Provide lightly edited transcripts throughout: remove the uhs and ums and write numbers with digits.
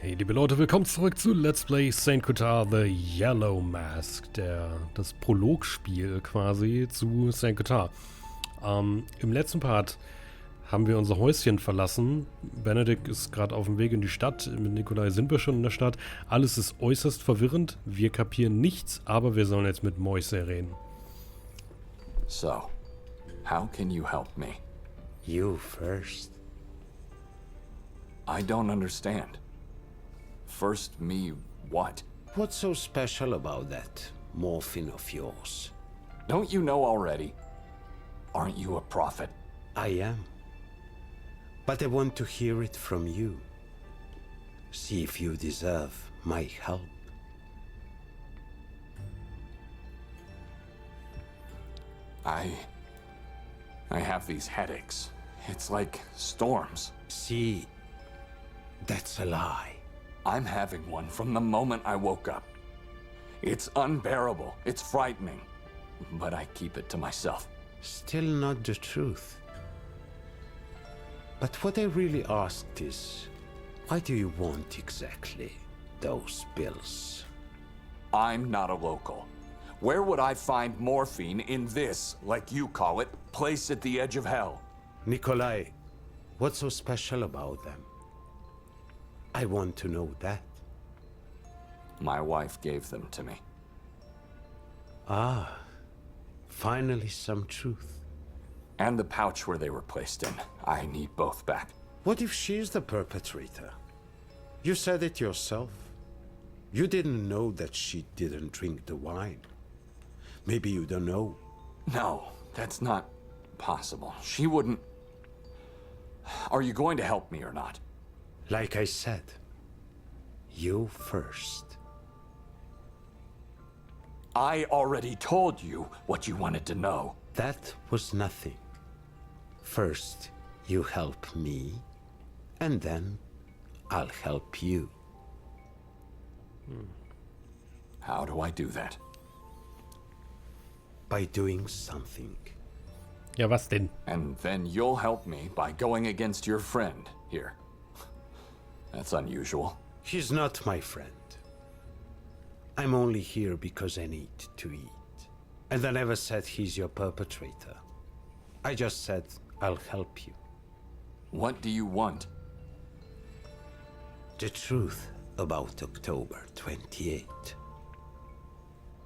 Hey liebe Leute, willkommen zurück zu Let's Play Saint Kotar The Yellow Mask, das Prolog-Spiel quasi zu Saint Kotar. Im letzten Part haben wir unser Häuschen verlassen. Benedikt ist gerade auf dem Weg in die Stadt. Mit Nikolai sind wir schon in der Stadt. Alles ist äußerst verwirrend. Wir kapieren nichts, aber wir sollen jetzt mit Mäuse reden. So, how can you help me? You first. I don't understand. First me what? What's so special about that morphine of yours? Don't you know already? Aren't you a prophet? I am. But I want to hear it from you. See if you deserve my help. I have these headaches. It's like storms. See, that's a lie. I'm having one from the moment I woke up. It's unbearable. It's frightening. But I keep it to myself. Still not the truth. But what I really asked is, why do you want exactly those pills? I'm not a local. Where would I find morphine in this, like you call it, place at the edge of hell? Nikolai, what's so special about them? I want to know that. My wife gave them to me. Ah, finally some truth. And the pouch where they were placed in. I need both back. What if she's the perpetrator? You said it yourself. You didn't know that she didn't drink the wine. Maybe you don't know. No, that's not possible. She wouldn't... Are you going to help me or not? Like I said, you first. I already told you what you wanted to know. That was nothing. First, you help me, and then I'll help you. How do I do that? By doing something. Ja, was denn? And then you'll help me by going against your friend here. That's unusual. He's not my friend. I'm only here because I need to eat. And I never said he's your perpetrator. I just said I'll help you. What do you want? The truth about October 28.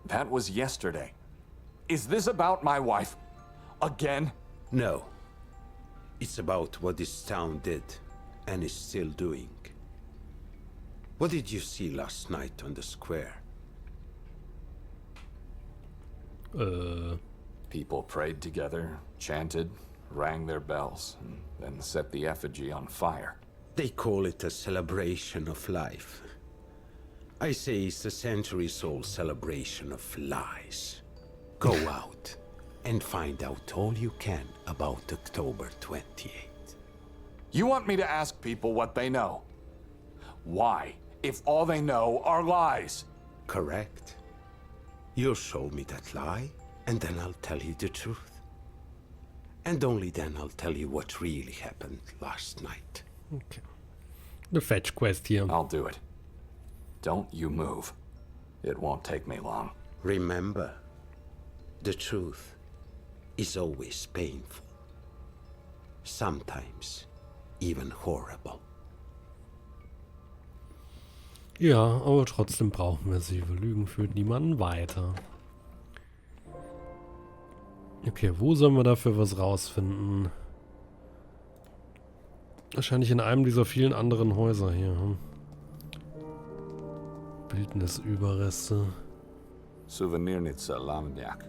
That was yesterday. Is this about my wife? Again? No. It's about what this town did and is still doing. What did you see last night on the square? People prayed together, chanted, rang their bells, and then set the effigy on fire. They call it a celebration of life. I say it's a centuries-old celebration of lies. Go out and find out all you can about October 28. You want me to ask people what they know? Why, if all they know are lies? Correct. You'll show me that lie, and then I'll tell you the truth. And only then I'll tell you what really happened last night. Okay. Eine Fetch-Quest hier. I'll do it. Don't you move. It won't take me long. Remember, the truth is always painful. Sometimes even horrible. Ja, aber trotzdem brauchen wir sie. Lügen führt niemanden weiter. Okay, wo sollen wir dafür was rausfinden? Wahrscheinlich in einem dieser vielen anderen Häuser hier. Bildnisüberreste. Souvenirnica Lamniak.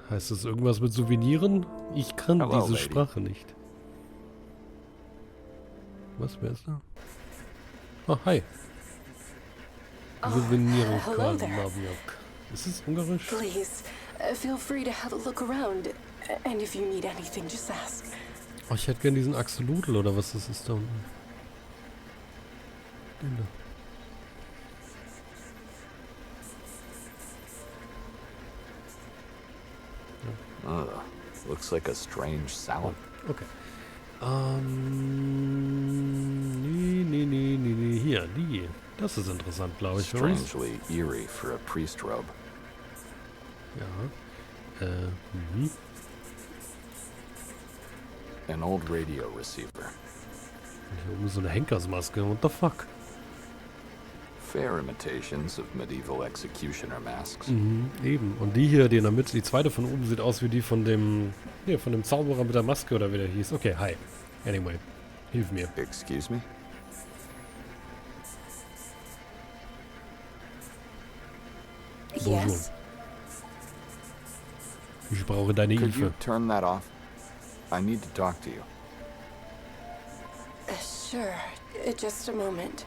Heißt das irgendwas mit Souveniren? Ich kann Hello, diese lady. Sprache nicht. Was, wer ist da? Oh, hi. Souveniren hello there. Lamniak. Ist es Ungarisch? Please, feel free to have a look around. And if you need anything, just ask. Oh, ich hätte gern diesen Axolotl oder was das ist da unten. Den da. Looks like a strange salad. Okay. hier, die. Das ist interessant, glaube ich, für uns. Strangely eerie for a priest robe. Ja. An old radio receiver. Hier oben so eine Henkersmaske. What the fuck? Fair imitations of medieval executioner masks. Eben. Und die hier, die in der Mitte, die zweite von oben, sieht aus wie die von dem Zauberer mit der Maske oder wie der hieß. Okay, hi. Anyway, hilf mir. Excuse me? Yes? Ich brauche deine Could you Hilfe. turn that off? I need to talk to you. Sure. Just a moment.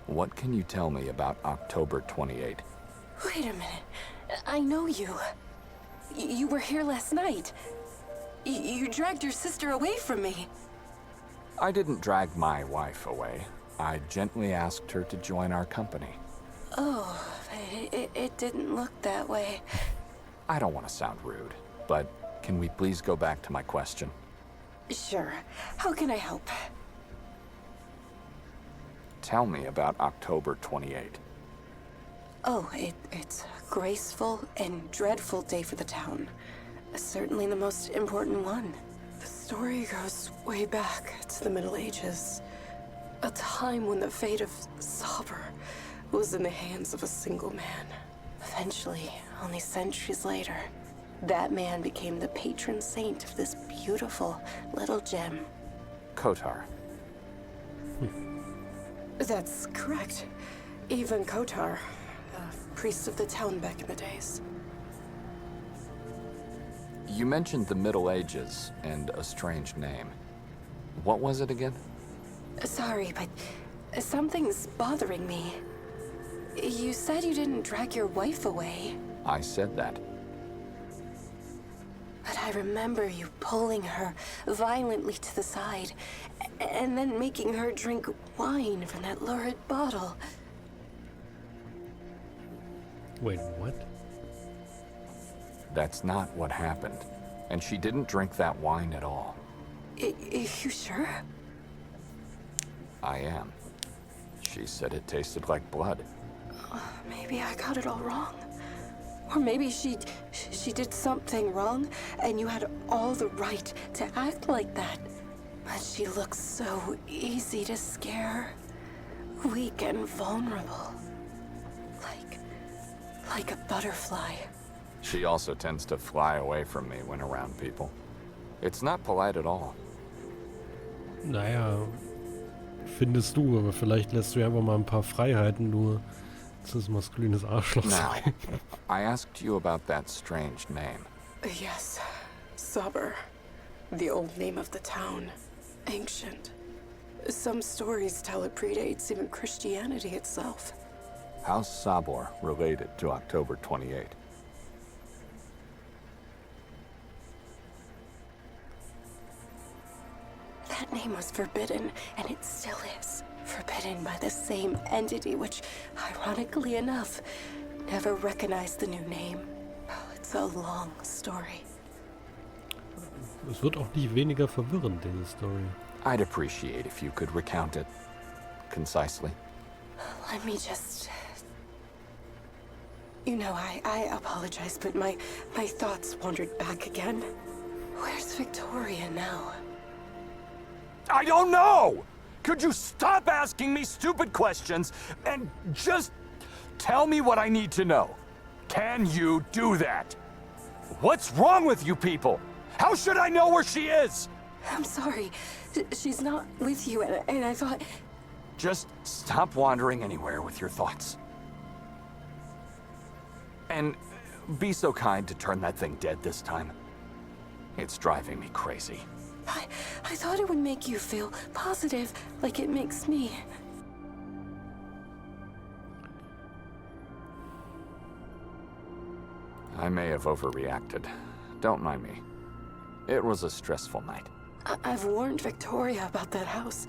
What can you tell me about October 28? Wait a minute. I know you. You were here last night. You dragged your sister away from me. I didn't drag my wife away. I gently asked her to join our company. Oh, it didn't look that way. I don't want to sound rude, but can we please go back to my question? Sure. How can I help? Tell me about October 28. Oh, it's a graceful and dreadful day for the town. Certainly the most important one. The story goes way back to the Middle Ages. A time when the fate of Sauber was in the hands of a single man. Eventually, only centuries later, that man became the patron saint of this beautiful little gem. Kotar. That's correct. Even Kotar, priest of the town back in the days. You mentioned the Middle Ages and a strange name. What was it again? Sorry, but something's bothering me. You said you didn't drag your wife away. I said that. But I remember you pulling her violently to the side, and then making her drink wine from that lurid bottle. Wait, what? That's not what happened. And she didn't drink that wine at all. You sure? I am. She said it tasted like blood. Maybe I got it all wrong. Or maybe she did something wrong, and you had all the right to act like that. But she looks so easy to scare. Weak and vulnerable. Like a butterfly. She also tends to fly away from me when around people. It's not polite at all. Naja, findest du, aber vielleicht lässt du ja einfach mal ein paar Freiheiten, du cis-maskulines Arschloch Now, sein. I asked you about that strange name. Yes, Sauber. The old name of the town. Ancient. Some stories tell it predates even Christianity itself. How's Sabor related to October 28? That name was forbidden, and it still is. Forbidden by the same entity which, ironically enough, never recognized the new name. Oh, it's a long story. Es wird auch nicht weniger verwirrend, diese Story. I'd appreciate if you could recount it concisely. Let me just... You know, I apologize, but my thoughts wandered back again. Where's Victoria now? I don't know! Could you stop asking me stupid questions and just tell me what I need to know? Can you do that? What's wrong with you people? How should I know where she is? I'm sorry. She's not with you, and I thought... Just stop wandering anywhere with your thoughts. And be so kind to turn that thing dead this time. It's driving me crazy. I thought it would make you feel positive, like it makes me. I may have overreacted. Don't mind me. It was a stressful night. I've warned Victoria about that house.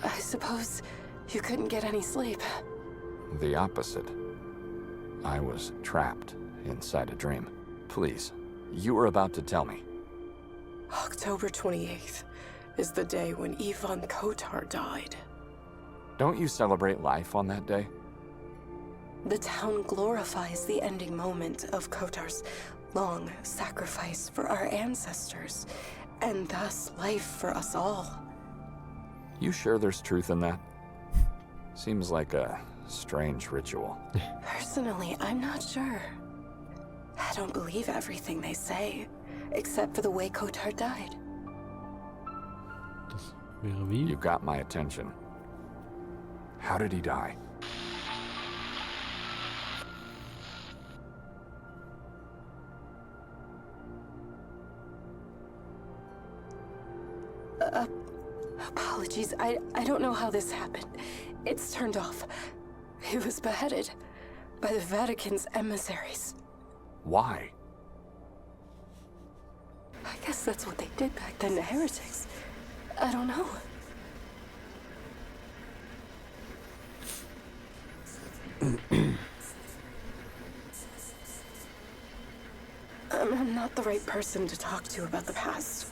I suppose you couldn't get any sleep. The opposite. I was trapped inside a dream. Please, you were about to tell me. October 28th is the day when Ivan Kotar died. Don't you celebrate life on that day? The town glorifies the ending moment of Kotar's long sacrifice for our ancestors, and thus life for us all. You sure there's truth in that? Seems like a strange ritual. Personally, I'm not sure. I don't believe everything they say, except for the way Kotar died. Das wäre wie? You got my attention. How did he die? Apologies, I don't know how this happened. It's turned off. He was beheaded by the Vatican's emissaries. Why? I guess that's what they did back then to heretics. I don't know. I'm not the right person to talk to about the past.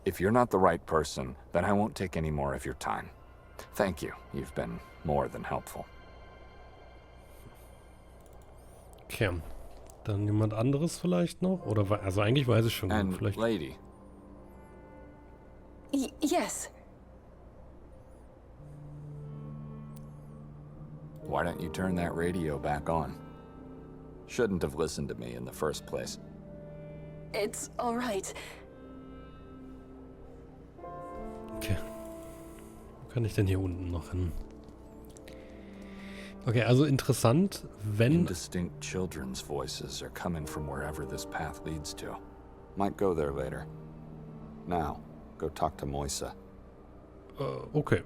If you're not the right person, then I won't take any more of your time. Thank you. You've been more than helpful. Okay. Dann jemand anderes vielleicht noch? Oder also eigentlich weiß ich schon. And Vielleicht. lady, Yes. why don't you turn that radio back on? Shouldn't have listened to me in the first place. It's all right. Okay. Wo kann ich denn hier unten noch hin? Okay, also interessant, wenn... Indistinct children's voices are coming from wherever this path leads to. Might go there later. Now, go talk to Moisa. Okay.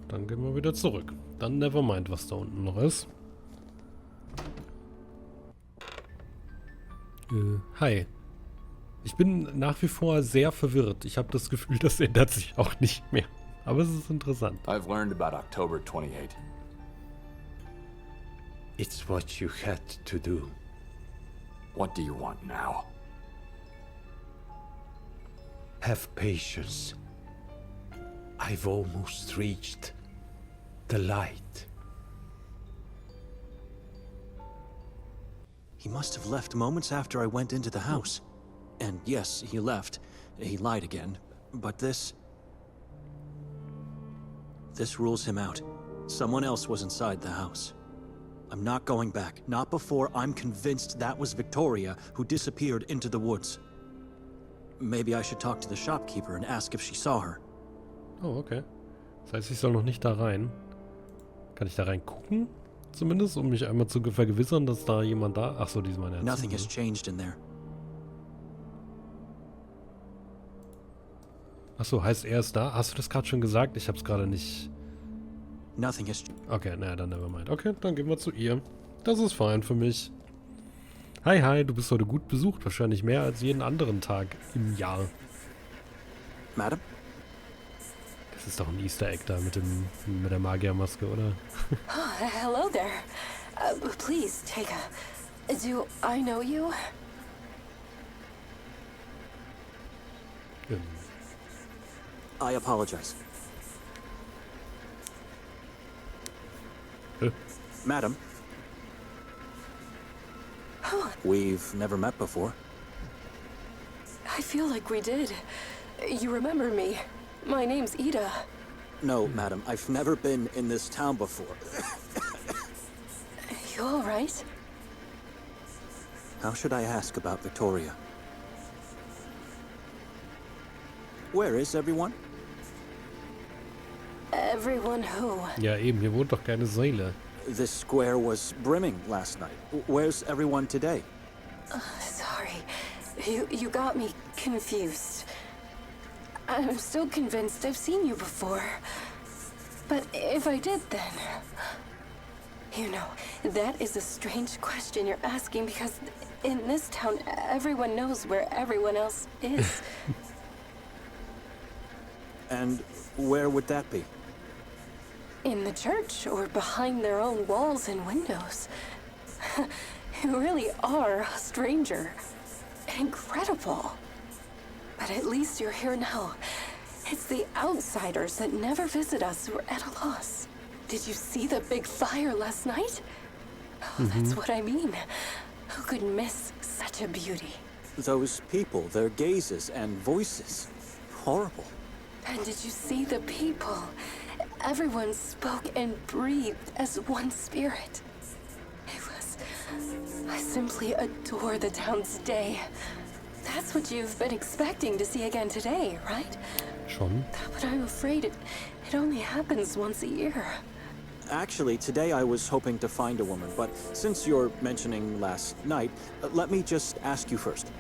Dann gehen wir wieder zurück. Dann nevermind, was da unten noch ist. Hi. Ich bin nach wie vor sehr verwirrt. Ich habe das Gefühl, das ändert sich auch nicht mehr. Aber es ist interessant. I've learned about October 28. It's what you had to do. What do you want now? Have patience. I've almost reached the light. He must have left moments after I went into the house. And yes, he left. He lied again. But this rules him out. Someone else was inside the house. I'm not going back. Not before I'm convinced that was Victoria who disappeared into the woods. Maybe I should talk to the shopkeeper and ask if she saw her. Oh, okay. Das heißt, ich soll noch nicht da rein. Kann ich da rein gucken? Zumindest, um mich einmal zu vergewissern, dass da jemand da... Achso, diesmal nicht. Nothing has changed in there. Achso, heißt er ist da? Hast du das gerade schon gesagt? Ich hab's gerade nicht... Nothing has... Okay, naja, dann nevermind. Okay, dann gehen wir zu ihr. Das ist fein für mich. Hi, hi, du bist heute gut besucht. Wahrscheinlich mehr als jeden anderen Tag im Jahr. Madam? Das ist doch ein Easter Egg da mit der Magiermaske, oder? Oh, hello there. Please, take a... Do I know you? I apologize. Madam? We've never met before. I feel like we did. You remember me. My name's Ida. No, madam, I've never been in this town before. You all right? How should I ask about Victoria? Where is everyone? Everyone who? Ja, eben, hier wohnt doch keine Seele. This square was brimming last night. Where's everyone today? Sorry. You got me confused. I'm still convinced I've seen you before. But if I did, then... You know, that is a strange question you're asking because in this town, everyone knows where everyone else is. And where would that be? In the church or behind their own walls and windows. You really are a stranger. Incredible. But at least you're here now. It's the outsiders that never visit us who are at a loss. Did you see the big fire last night? Oh, that's what I mean. Who could miss such a beauty? Those people, their gazes and voices. Horrible. And did you see the people? Everyone spoke and breathed as one spirit. I simply adore the town's day. That's what you've been expecting to see again today, right? Schon. But I'm afraid it only happens once a year. Actually, today I was hoping to find a woman, but since you're mentioning last night, let me just ask you first.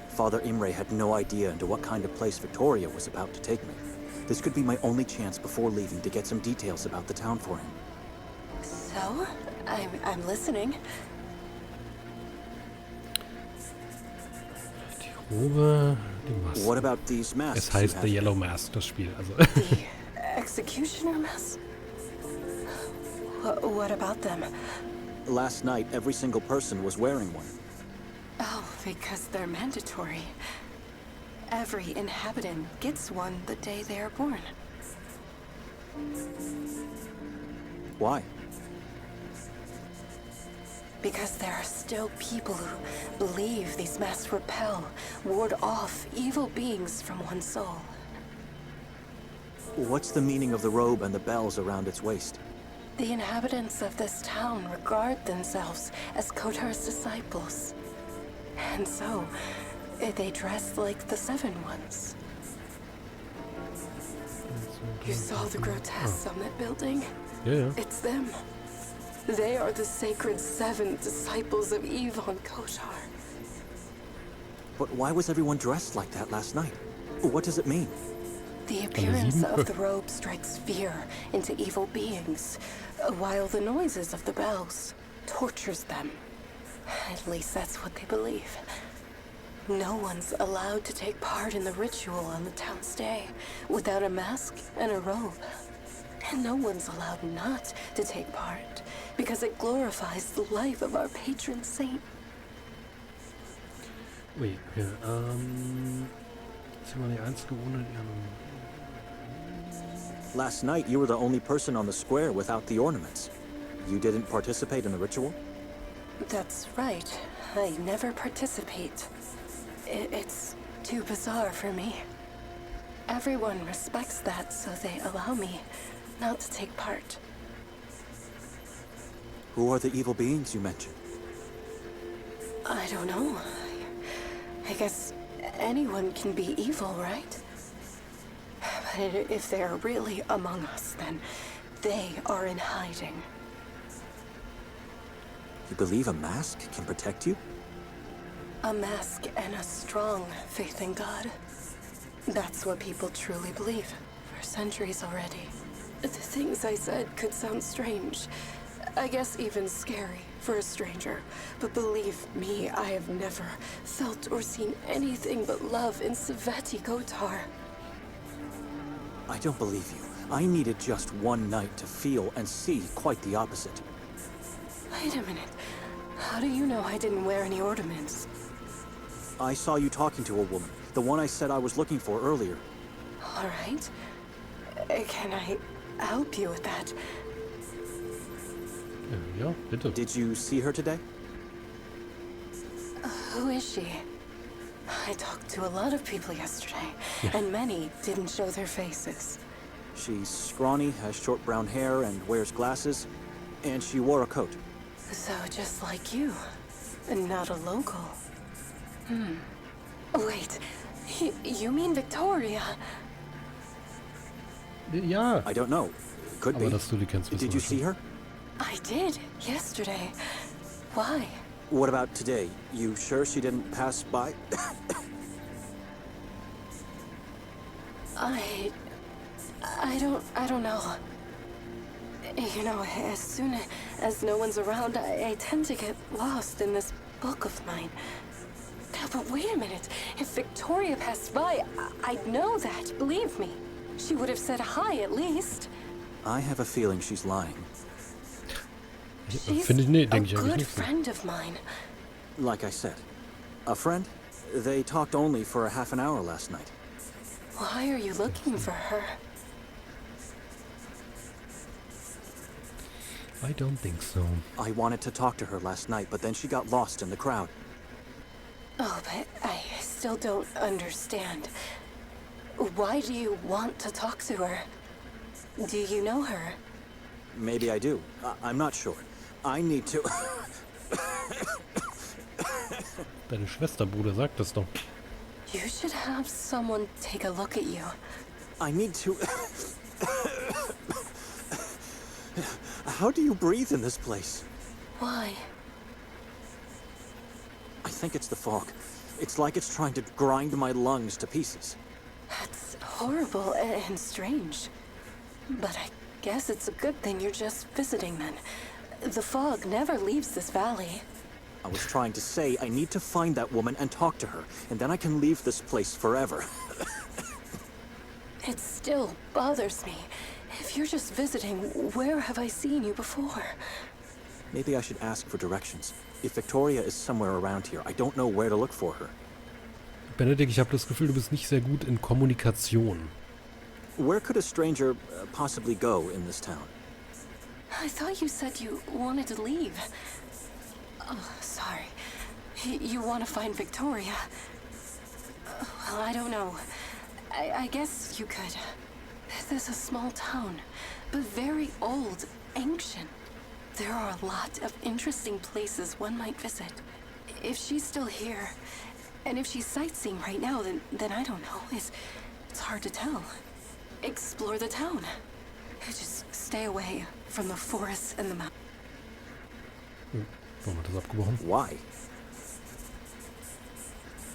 Father Imre had no idea into what kind of place Victoria was about to take me. This could be my only chance before leaving to get some details about the town for him. So, I'm listening. Die Robe, die Maske. What about these masks? Es heißt The Yellow Mask, das Spiel. Also. The executioner mask? What about them? Last night, every single person was wearing one. Oh, because they're mandatory. Every inhabitant gets one the day they are born. Why? Because there are still people who believe these masks repel, ward off evil beings from one's soul. What's the meaning of the robe and the bells around its waist? The inhabitants of this town regard themselves as Kotar's disciples. And so, they dress like the Seven Ones. You saw the grotesques on that building? Yeah. It's them. They are the sacred seven disciples of Yvonne Kotar. But why was everyone dressed like that last night? What does it mean? The appearance of the robe strikes fear into evil beings, while the noises of the bells tortures them. At least that's what they believe. No one's allowed to take part in the ritual on the town's day without a mask and a robe. And no one's allowed not to take part, because it glorifies the life of our patron saint. Ui, okay. Ist immer die einzige ohne ihren... Last night, you were the only person on the square without the ornaments. You didn't participate in the ritual? That's right. I never participate. It's too bizarre for me. Everyone respects that, so they allow me not to take part. Who are the evil beings you mentioned? I don't know. I guess anyone can be evil, right? But if they're really among us, then they are in hiding. You believe a mask can protect you? A mask and a strong faith in God. That's what people truly believe for centuries already. The things I said could sound strange. I guess even scary for a stranger. But believe me, I have never felt or seen anything but love in Sveti Kotar. I don't believe you. I needed just one night to feel and see quite the opposite. Wait a minute. How do you know I didn't wear any ornaments? I saw you talking to a woman, the one I said I was looking for earlier. All right. Can I help you with that? Ja, bitte. Did you see her today? Who is she? I talked to a lot of people yesterday, and many didn't show their faces. She's scrawny, has short brown hair, and wears glasses. And she wore a coat. So just like you, and not a local. Wait, you mean Victoria? Ja, I don't know. Could aber be. dass du die kennst, wissen Did wir you schon. see her? I did, yesterday. Why? What about today? You sure she didn't pass by? I don't know. You know, as soon as no one's around, I tend to get lost in this book of mine. But wait a minute. If Victoria passed by, I'd know that, believe me. She would have said hi, at least. I have a feeling she's lying. She's Finde ich, nee, a denke ich eigentlich good nicht so. friend of mine. Like I said, a friend? They talked only for a half an hour last night. Why are you looking for her? I don't think so. I wanted to talk to her last night, but then she got lost in the crowd. Oh, but I still don't understand. Why do you want to talk to her? Do you know her? Maybe I do. I'm not sure. I need to... Deine Schwester, Bruder, sagt das doch. You should have someone take a look at you. I need to... How do you breathe in this place? Why? I think it's the fog. It's like it's trying to grind my lungs to pieces. That's horrible and strange. But I guess it's a good thing you're just visiting then. The fog never leaves this valley. I was trying to say I need to find that woman and talk to her, and then I can leave this place forever. It still bothers me. If you're just visiting, where have I seen you before? Maybe I should ask for directions. If Victoria is somewhere around here, I don't know where to look for her. Benedikt, ich habe das Gefühl, du bist nicht sehr gut in Kommunikation. Where could a stranger possibly go in this town? I thought you said you wanted to leave. Oh, sorry. You want to find Victoria? Well, I don't know. I guess you could. This is a small town, but very old, ancient. There are a lot of interesting places one might visit. If she's still here, and if she's sightseeing right now, then I don't know. It's hard to tell. Explore the town. Just stay away from the forest and the mountains. Warum hat das abgebrochen? Why?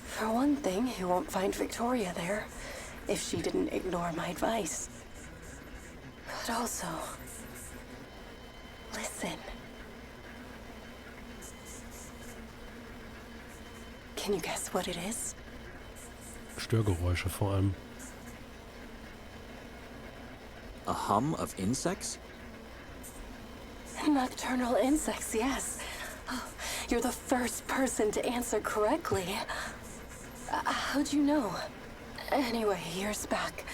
For one thing, you won't find Victoria there if she didn't ignore my advice. But also, listen. Can you guess what it is? Störgeräusche vor allem. A hum of insects? Nocturnal insects, yes. Oh, you're the first person to answer correctly. How'd you know? Anyway, years back,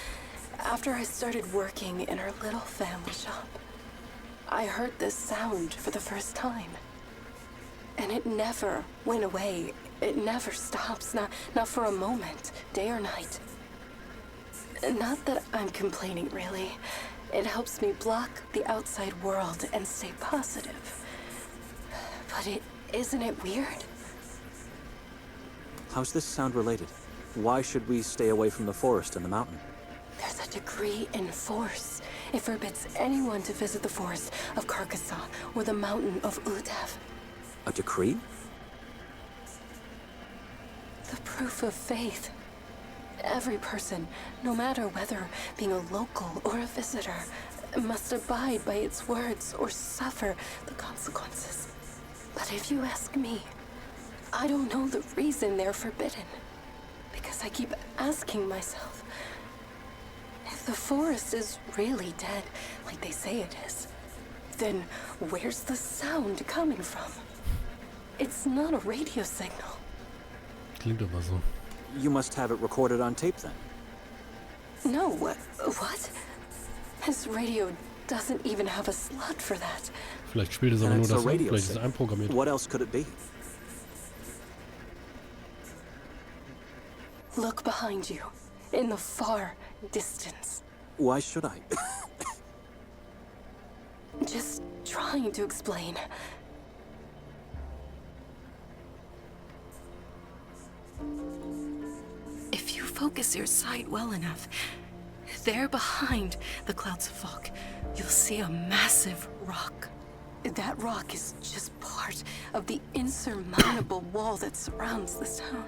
after I started working in our little family shop, I heard this sound for the first time. And it never went away. It never stops, not for a moment, day or night. Not that I'm complaining, really. It helps me block the outside world and stay positive. But isn't it weird? How's this sound related? Why should we stay away from the forest and the mountain? There's a decree in force. It forbids anyone to visit the forest of Carcassonne or the mountain of Udev. A decree? The proof of faith. Every person, no matter whether being a local or a visitor, must abide by its words or suffer the consequences. But if you ask me, I don't know the reason they're forbidden. Because I keep asking myself, if the forest is really dead, like they say it is, then where's the sound coming from? It's not a radio signal. Klingt aber so. You must have it recorded on tape then. No, what? This radio doesn't even have a slot for that. Vielleicht spielt es aber And nur it's a das. radio Vielleicht ist es signal. einprogrammiert. What else could it be? Look behind you, in the far distance. Why should I? Just trying to explain. If you focus your sight well enough, there behind the clouds of fog, you'll see a massive rock. That rock is just part of the insurmountable wall that surrounds this town.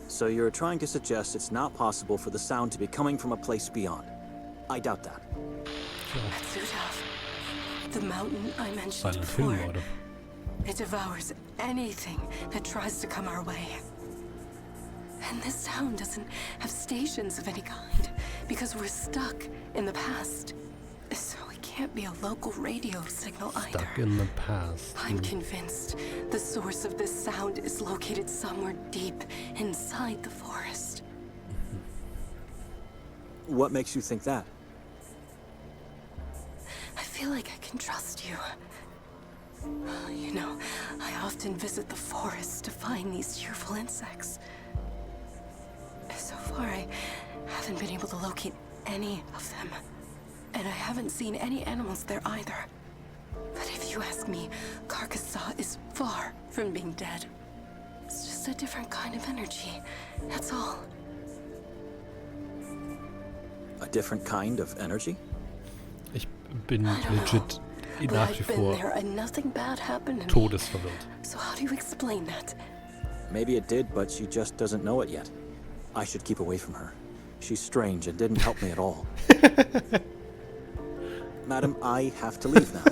So you're trying to suggest it's not possible for the sound to be coming from a place beyond. I doubt that. At Zutov, the mountain I mentioned Silent Film, before, Leute. it devours anything that tries to come our way. And this town doesn't have stations of any kind, because we're stuck in the past. So we can't can't be a local radio signal either. Stuck in the past. I'm convinced the source of this sound is located somewhere deep inside the forest. What makes you think that? I feel like I can trust you. You know, I often visit the forest to find these cheerful insects. So far, I haven't been able to locate any of them. And I haven't seen any animals there either. But if you ask me, Carcassonne is far from being dead. It's just a different kind of energy, that's all. A different kind of energy? Ich bin legit nach wie vor todesverwirrt. So how do you explain that? Maybe it did, but she just doesn't know it yet. I should keep away from her. She's strange and didn't help me at all. Madam, I have to leave now.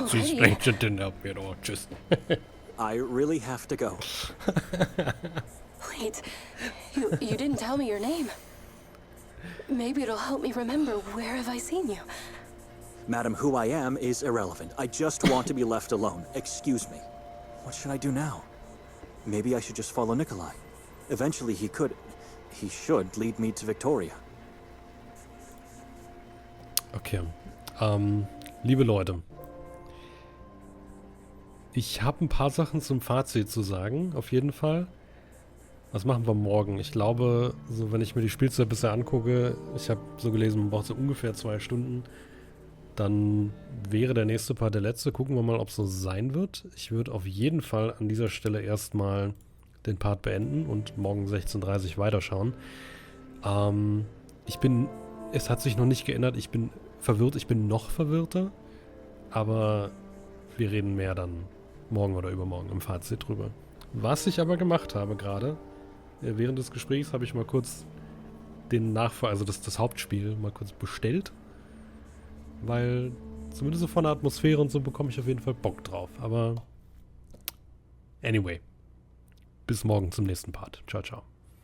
She's strange and didn't help me at all. Just. I really have to go. Wait, you didn't tell me your name. Maybe it'll help me remember where have I seen you. Madam, who I am is irrelevant. I just want to be left alone. Excuse me. What should I do now? Maybe I should just follow Nikolai. Eventually he should lead me to Victoria. Okay. Liebe Leute. Ich habe ein paar Sachen zum Fazit zu sagen, auf jeden Fall. Was machen wir morgen? Ich glaube, so wenn ich mir die Spielzeit bisher angucke, ich habe so gelesen, man braucht so ungefähr 2 Stunden. Dann wäre der nächste Part der letzte. Gucken wir mal, ob es so sein wird. Ich würde auf jeden Fall an dieser Stelle erstmal den Part beenden und morgen 16:30 Uhr weiterschauen. Es hat sich noch nicht geändert. Ich bin verwirrt. Ich bin noch verwirrter. Aber wir reden mehr dann morgen oder übermorgen im Fazit drüber. Was ich aber gemacht habe gerade, während des Gesprächs habe ich mal kurz den Nachfolger, also das Hauptspiel, mal kurz bestellt. Weil zumindest so von der Atmosphäre und so bekomme ich auf jeden Fall Bock drauf. Aber anyway, bis morgen zum nächsten Part. Ciao, ciao.